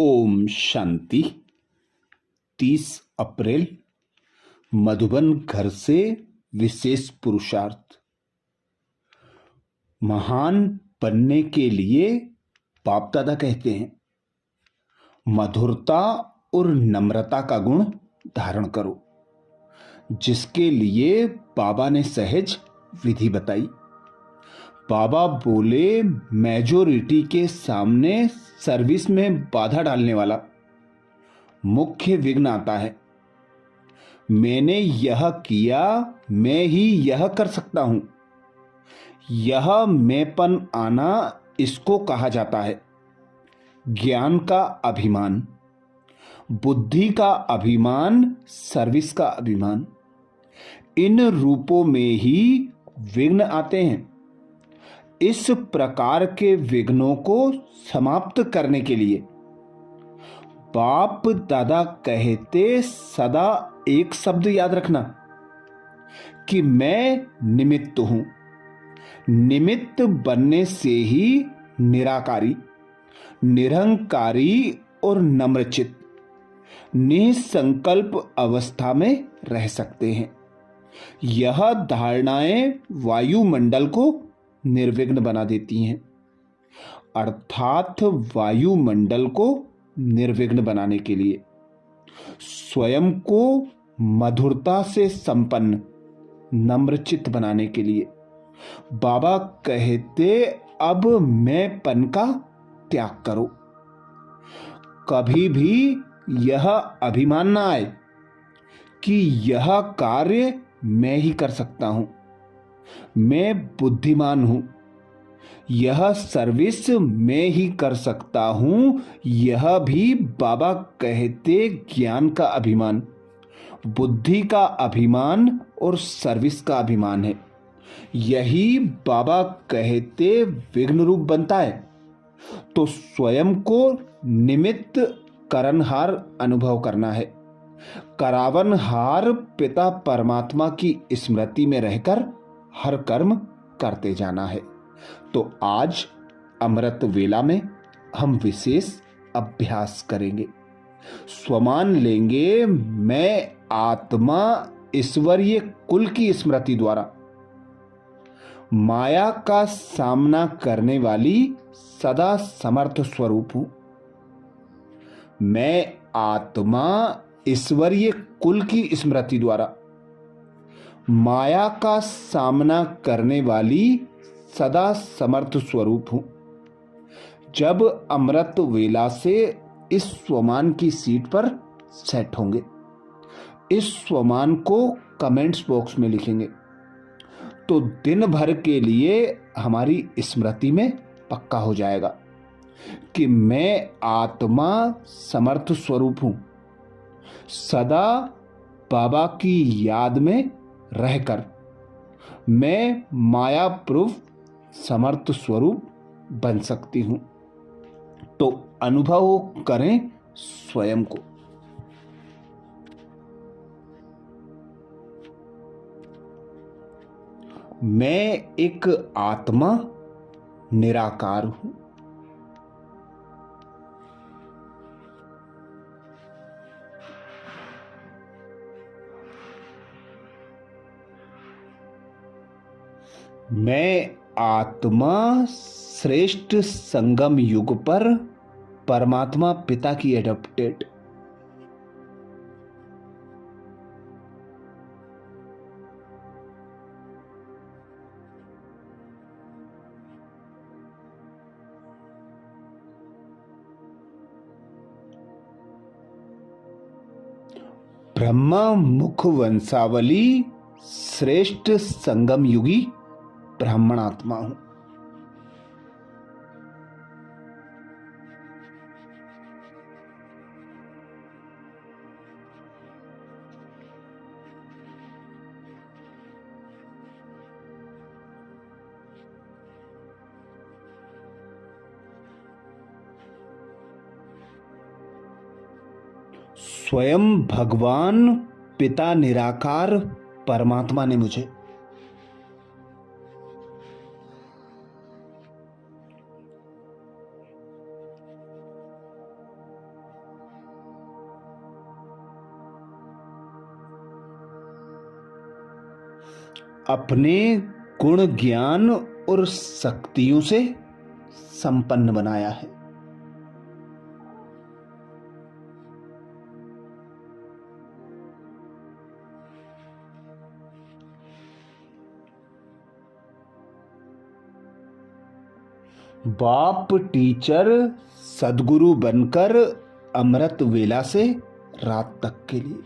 ओम शांति। 30 अप्रैल मधुबन घर से विशेष पुरुषार्थ। महान बनने के लिए बाप दादा कहते हैं, मधुरता और नम्रता का गुण धारण करो, जिसके लिए बाबा ने सहज विधि बताई। बाबा बोले, मेजोरिटी के सामने सर्विस में बाधा डालने वाला मुख्य विघ्न आता है। मैंने यह किया, मैं ही यह कर सकता हूं, यह मैंपन आना इसको कहा जाता है। ज्ञान का अभिमान, बुद्धि का अभिमान, सर्विस का अभिमान, इन रूपों में ही विघ्न आते हैं। इस प्रकार के विघ्नों को समाप्त करने के लिए बाप दादा कहते सदा एक शब्द याद रखना कि मैं निमित्त हूं। निमित्त बनने से ही निराकारी, निरहंकारी और नम्रचित निसंकल्प अवस्था में रह सकते हैं। यह धारणाएं वायुमंडल को निर्विघ्न बना देती हैं। अर्थात वायुमंडल को निर्विघ्न बनाने के लिए स्वयं को मधुरता से संपन्न नम्रचित्त बनाने के लिए बाबा कहते, अब मैंपन का त्याग करो। कभी भी यह अभिमान ना आए कि यह कार्य मैं ही कर सकता हूं, मैं बुद्धिमान हूं, यह सर्विस मैं ही कर सकता हूं। यह भी बाबा कहते ज्ञान का अभिमान, बुद्धि का अभिमान और सर्विस का अभिमान है। यही बाबा कहते विघ्न रूप बनता है। तो स्वयं को निमित्त करनहार अनुभव करना है। करावनहार पिता परमात्मा की स्मृति में रहकर हर कर्म करते जाना है। तो आज अमृत वेला में हम विशेष अभ्यास करेंगे। स्वमान लेंगे, मैं आत्मा ईश्वरीय कुल की स्मृति द्वारा माया का सामना करने वाली सदा समर्थ स्वरूप हूं। मैं आत्मा ईश्वरीय कुल की स्मृति द्वारा माया का सामना करने वाली सदा समर्थ स्वरूप हूं। जब अमृत वेला से इस स्वमान की सीट पर सेट होंगे, इस स्वमान को कमेंट्स बॉक्स में लिखेंगे, तो दिन भर के लिए हमारी स्मृति में पक्का हो जाएगा कि मैं आत्मा समर्थ स्वरूप हूं। सदा बाबा की याद में रहकर मैं माया प्रूफ समर्थ स्वरूप बन सकती हूं। तो अनुभव करें स्वयं को। मैं एक आत्मा निराकार हूं। मैं आत्मा श्रेष्ठ संगम युग पर परमात्मा पिता की एडॉप्टेड। ब्रह्मा मुख वंशावली श्रेष्ठ संगम युगी ब्राह्मण आत्मा हूं। स्वयं भगवान पिता निराकार परमात्मा ने मुझे अपने गुण ज्ञान और शक्तियों से संपन्न बनाया है। बाप टीचर सदगुरु बनकर अमृत वेला से रात तक के लिए।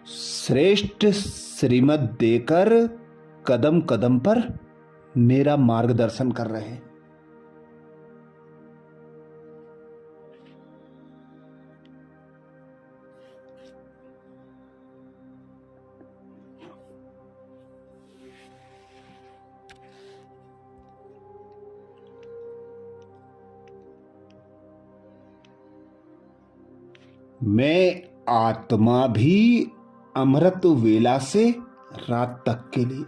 श्रेष्ठ श्रीमत देकर कदम कदम पर मेरा मार्गदर्शन कर रहे हैं। मैं आत्मा भी अमृत वेला से रात तक के लिए।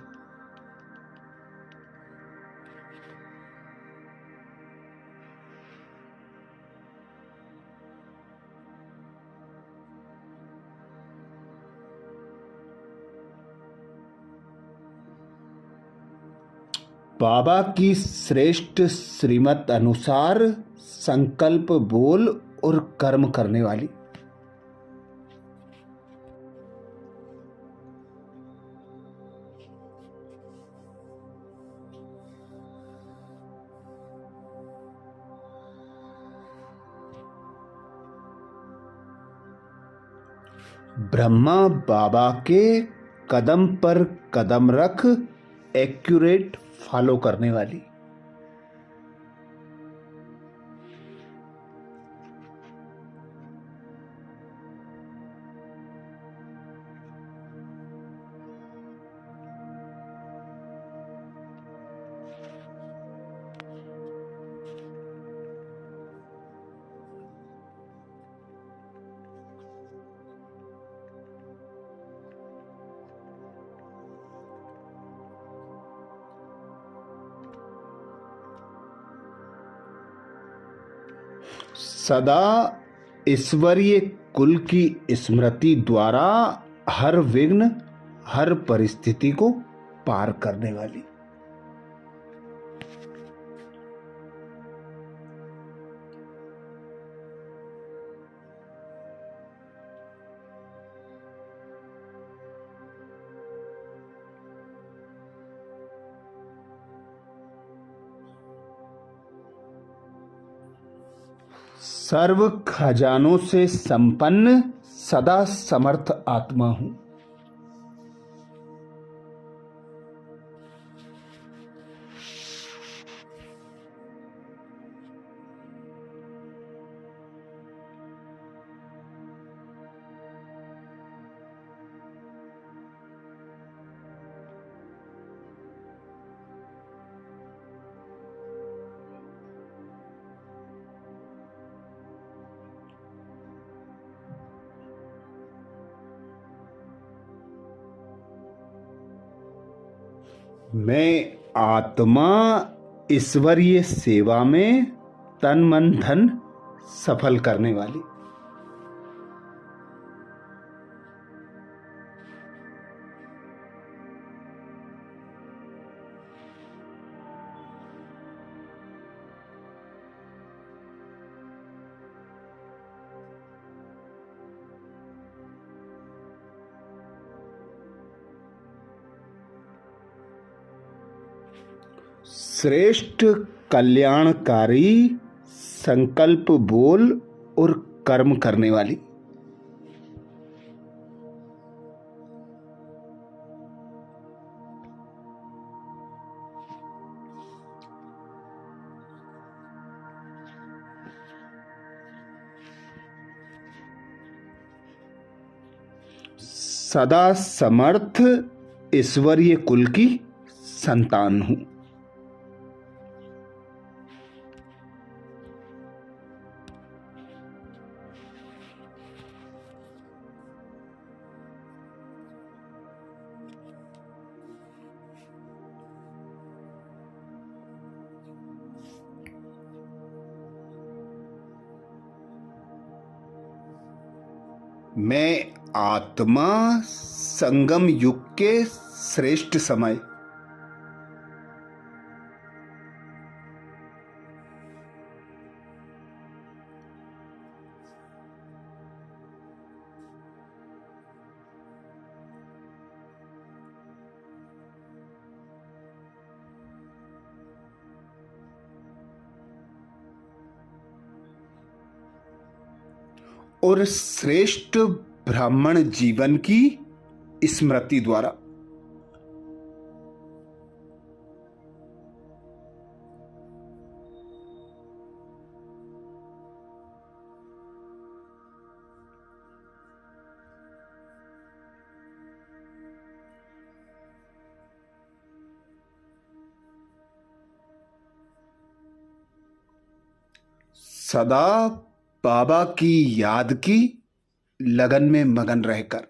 बाबा की श्रेष्ठ श्रीमत अनुसार संकल्प बोल और कर्म करने वाली। ब्रह्मा बाबा के कदम पर कदम रख एक्यूरेट फॉलो करने वाली। सदा ईश्वरीय कुल की स्मृति द्वारा हर विघ्न हर परिस्थिति को पार करने वाली। सर्व खजानों से संपन्न सदा समर्थ आत्मा हूं। मैं आत्मा ईश्वरीय सेवा में तन मन धन सफल करने वाली। श्रेष्ठ कल्याणकारी संकल्प बोल और कर्म करने वाली। सदा समर्थ ईश्वरीय कुल की संतान हूं। मैं आत्मा संगम युग के श्रेष्ठ समय। और श्रेष्ठ ब्राह्मण जीवन की स्मृति द्वारा। सदा बाबा की याद की लगन में मगन रहकर।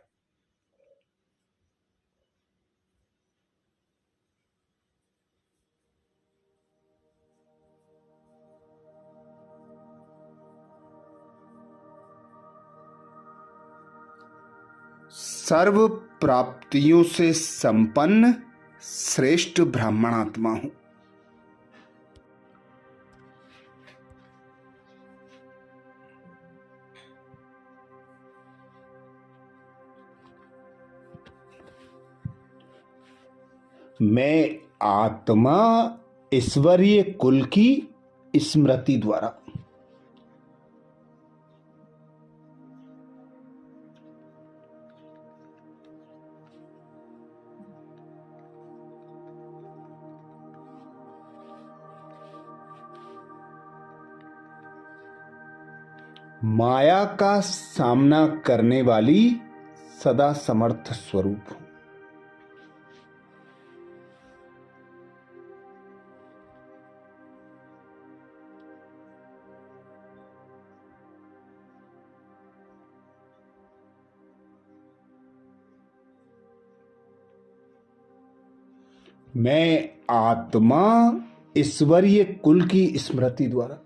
सर्व प्राप्तियों से संपन्न श्रेष्ठ ब्राह्मणात्मा हूं। मैं आत्मा ईश्वरीय कुल की स्मृति द्वारा। माया का सामना करने वाली सदा समर्थ स्वरूप हूं। मैं आत्मा ईश्वरीय कुल की स्मृति द्वारा।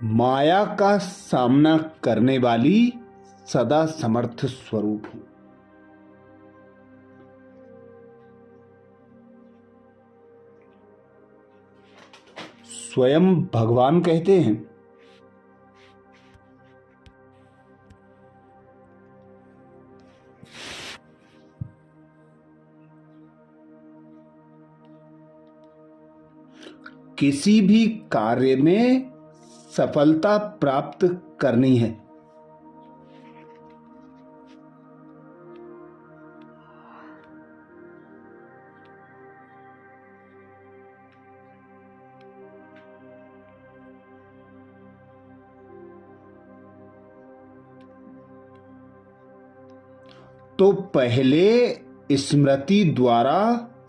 माया का सामना करने वाली सदा समर्थ स्वरूप हूं। स्वयं भगवान कहते हैं, किसी भी कार्य में सफलता प्राप्त करनी है तो पहले स्मृति द्वारा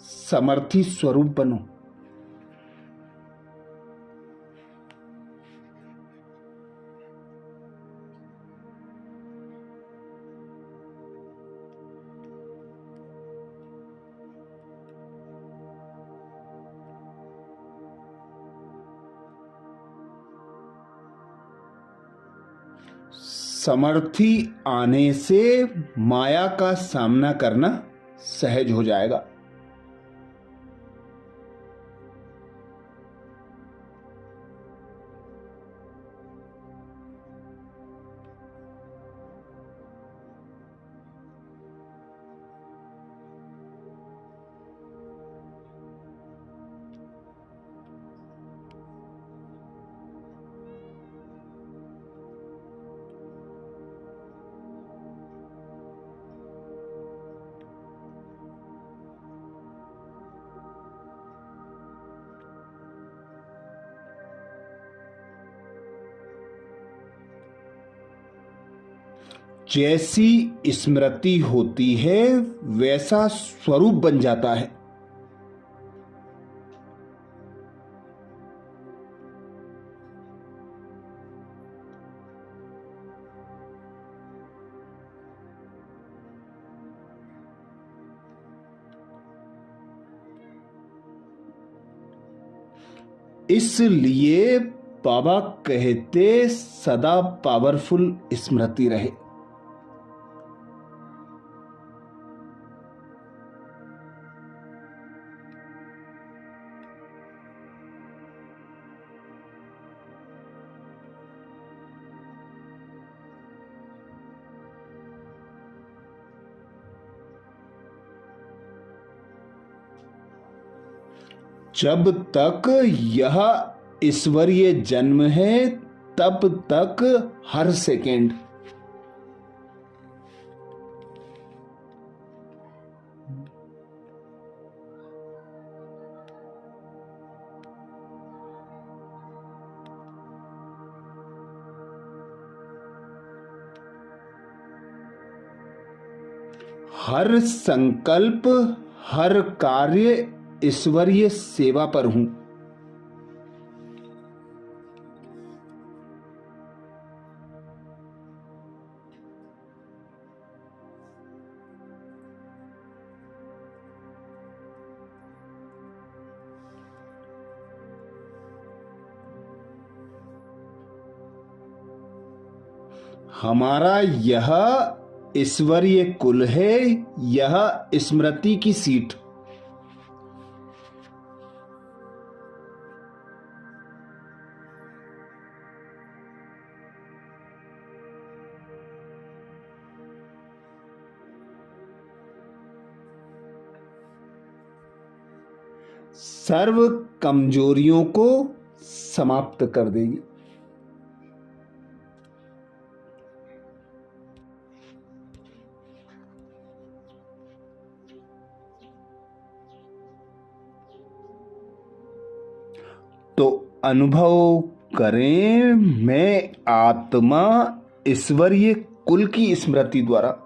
समर्थी स्वरूप बनो। समर्थी आने से माया का सामना करना सहज हो जाएगा। जैसी स्मृति होती है वैसा स्वरूप बन जाता है। इसलिए बाबा कहते सदा पावरफुल स्मृति रहे। जब तक यह ईश्वरीय जन्म है तब तक हर सेकेंड हर संकल्प हर कार्य ईश्वरीय सेवा पर हूं। हमारा यह ईश्वरीय कुल है, यह स्मृति की सीट। सर्व कमजोरियों को समाप्त कर देगी। तो अनुभव करें, मैं आत्मा ईश्वरीय कुल की स्मृति द्वारा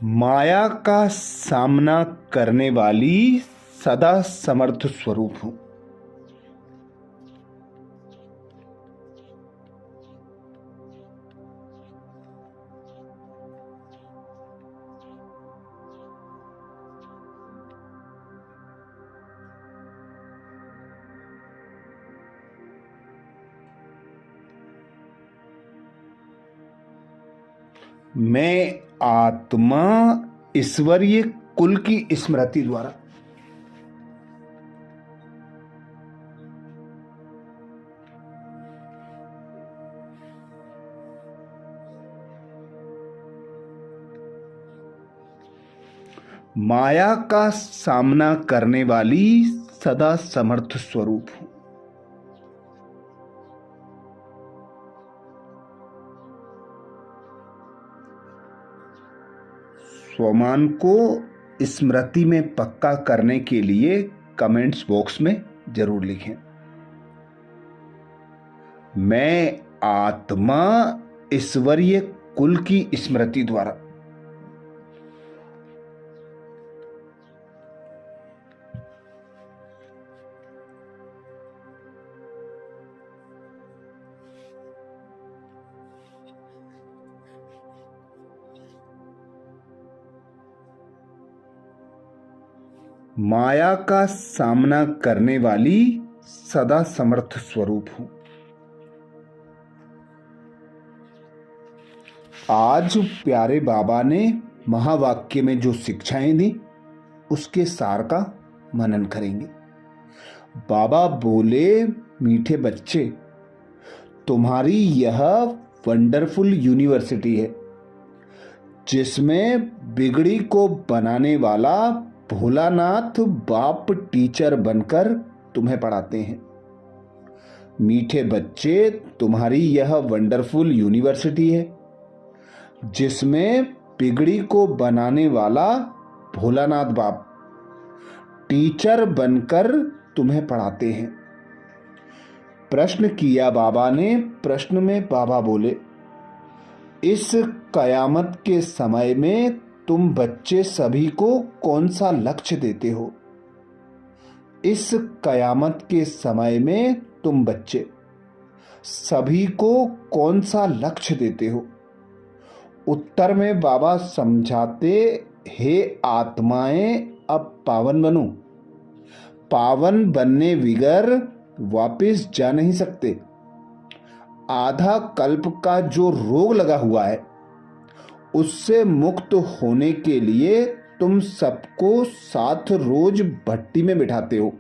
माया का सामना करने वाली सदा समर्थ स्वरूप हूं। मैं आत्मा ईश्वरीय कुल की स्मृति द्वारा माया का सामना करने वाली सदा समर्थ स्वरूप हूं। स्वमान को स्मृति में पक्का करने के लिए कमेंट्स बॉक्स में जरूर लिखें। मैं आत्मा ईश्वरीय कुल की स्मृति द्वारा माया का सामना करने वाली सदा समर्थ स्वरूप हूं। आज प्यारे बाबा ने महावाक्य में जो शिक्षाएं दी उसके सार का मनन करेंगे। बाबा बोले, मीठे बच्चे, तुम्हारी यह वंडरफुल यूनिवर्सिटी है जिसमें बिगड़ी को बनाने वाला भोलानाथ बाप टीचर बनकर तुम्हें पढ़ाते हैं। मीठे बच्चे, तुम्हारी यह वंडरफुल यूनिवर्सिटी है जिसमें बिगड़ी को बनाने वाला भोलानाथ बाप टीचर बनकर तुम्हें पढ़ाते हैं। प्रश्न किया बाबा ने। प्रश्न में बाबा बोले, इस कयामत के समय में तुम बच्चे सभी को कौन सा लक्ष्य देते हो? इस कयामत के समय में तुम बच्चे सभी को कौन सा लक्ष्य देते हो? उत्तर में बाबा समझाते, हे आत्माएं, अब पावन बनो। पावन बनने बगैर वापस जा नहीं सकते। आधा कल्प का जो रोग लगा हुआ है उससे मुक्त होने के लिए तुम सबको साथ रोज भट्टी में बिठाते हो।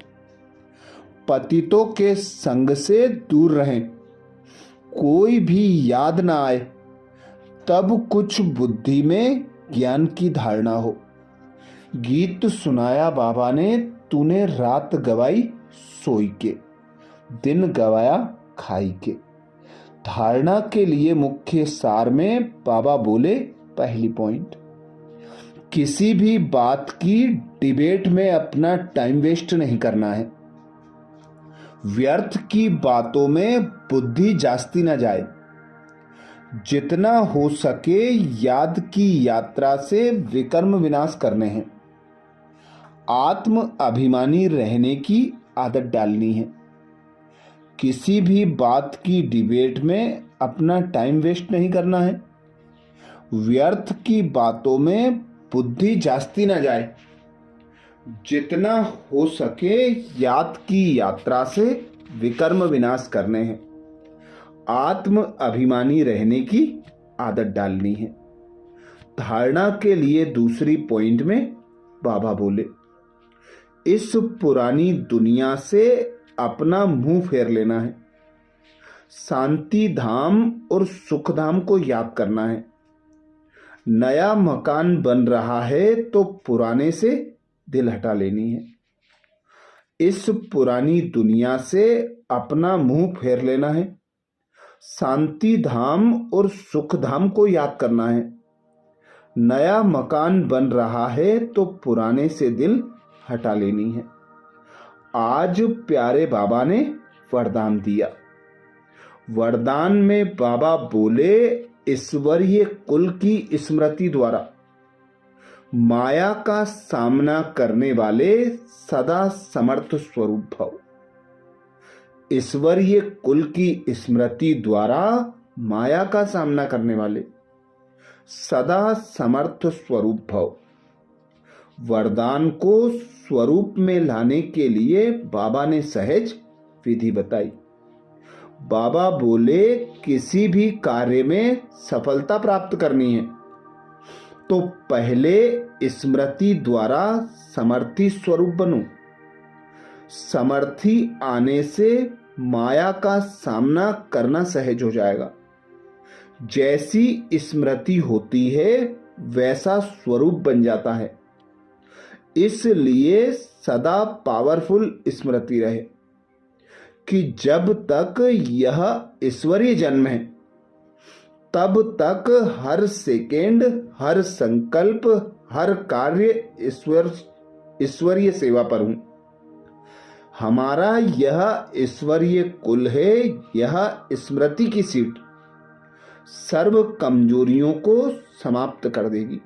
पतितों के संग से दूर रहें, कोई भी याद ना आए, तब कुछ बुद्धि में ज्ञान की धारणा हो। गीत सुनाया बाबा ने, तूने रात गवाई सोई के, दिन गवाया खाई के। धारणा के लिए मुख्य सार में बाबा बोले, पहली पॉइंट, किसी भी बात की डिबेट में अपना टाइम वेस्ट नहीं करना है। व्यर्थ की बातों में बुद्धि जास्ती ना जाए। जितना हो सके याद की यात्रा से विकर्म विनाश करने हैं। आत्म अभिमानी रहने की आदत डालनी है। किसी भी बात की डिबेट में अपना टाइम वेस्ट नहीं करना है। व्यर्थ की बातों में बुद्धि जास्ती ना जाए। जितना हो सके याद की यात्रा से विकर्म विनाश करने हैं। आत्म अभिमानी रहने की आदत डालनी है। धारणा के लिए दूसरी पॉइंट में बाबा बोले, इस पुरानी दुनिया से अपना मुंह फेर लेना है। शांति धाम और सुख धाम को याद करना है। नया मकान बन रहा है तो पुराने से दिल हटा लेनी है। इस पुरानी दुनिया से अपना मुंह फेर लेना है। शांति धाम और सुख धाम को याद करना है। नया मकान बन रहा है तो पुराने से दिल हटा लेनी है। आज प्यारे बाबा ने वरदान दिया। वरदान में बाबा बोले, ईश्वरीय कुल की स्मृति द्वारा माया का सामना करने वाले सदा समर्थ स्वरूप भव। ईश्वरीय कुल की स्मृति द्वारा माया का सामना करने वाले सदा समर्थ स्वरूप भव। वरदान को स्वरूप में लाने के लिए बाबा ने सहज विधि बताई। बाबा बोले, किसी भी कार्य में सफलता प्राप्त करनी है तो पहले स्मृति द्वारा समर्थी स्वरूप बनो। समर्थी आने से माया का सामना करना सहज हो जाएगा। जैसी स्मृति होती है वैसा स्वरूप बन जाता है। इसलिए सदा पावरफुल स्मृति रहे कि जब तक यह ईश्वरीय जन्म है तब तक हर सेकेंड, हर संकल्प, हर कार्य ईश्वरीय सेवा पर हूं। हमारा यह ईश्वरीय कुल है, यह स्मृति की सीट सर्व कमजोरियों को समाप्त कर देगी।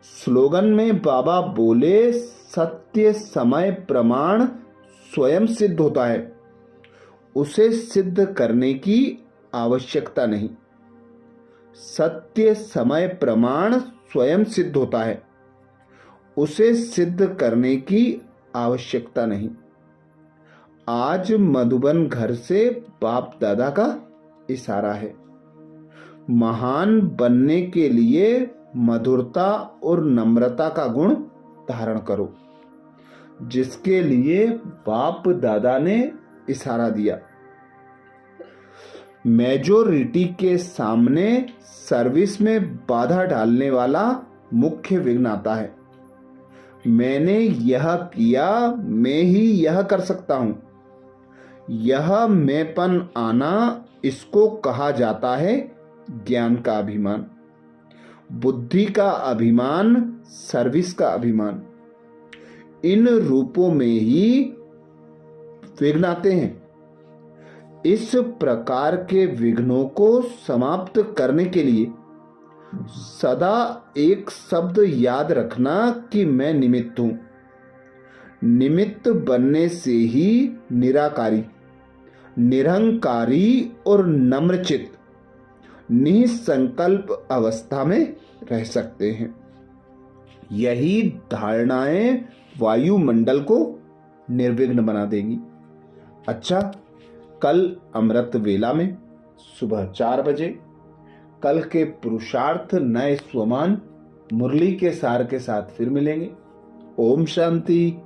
स्लोगन में बाबा बोले, सत्य समय प्रमाण स्वयं सिद्ध होता है, उसे सिद्ध करने की आवश्यकता नहीं। सत्य समय प्रमाण स्वयं सिद्ध होता है, उसे सिद्ध करने की आवश्यकता नहीं। आज मधुबन घर से बाप दादा का इशारा है। महान बनने के लिए मधुरता और नम्रता का गुण धारण करो, जिसके लिए बाप दादा ने इशारा दिया। मेजॉरिटी के सामने सर्विस में बाधा डालने वाला मुख्य विघ्न आता है। मैंने यह किया, मैं ही यह कर सकता हूं। यह मैंपन आना, इसको कहा जाता है ज्ञान का अभिमान, बुद्धि का अभिमान, सर्विस का अभिमान। इन रूपों में ही विघ्न आते हैं। इस प्रकार के विघ्नों को समाप्त करने के लिए सदा एक शब्द याद रखना कि मैं निमित्त हूं। निमित्त बनने से ही निराकारी, निरहंकारी और नम्रचित्त निसंकल्प अवस्था में रह सकते हैं। यही धारणाएं वायुमंडल को निर्विघ्न बना देंगी। अच्छा, कल अमृत वेला में सुबह 4 बजे कल के पुरुषार्थ नए स्वमान मुरली के सार के साथ फिर मिलेंगे। ओम शांति।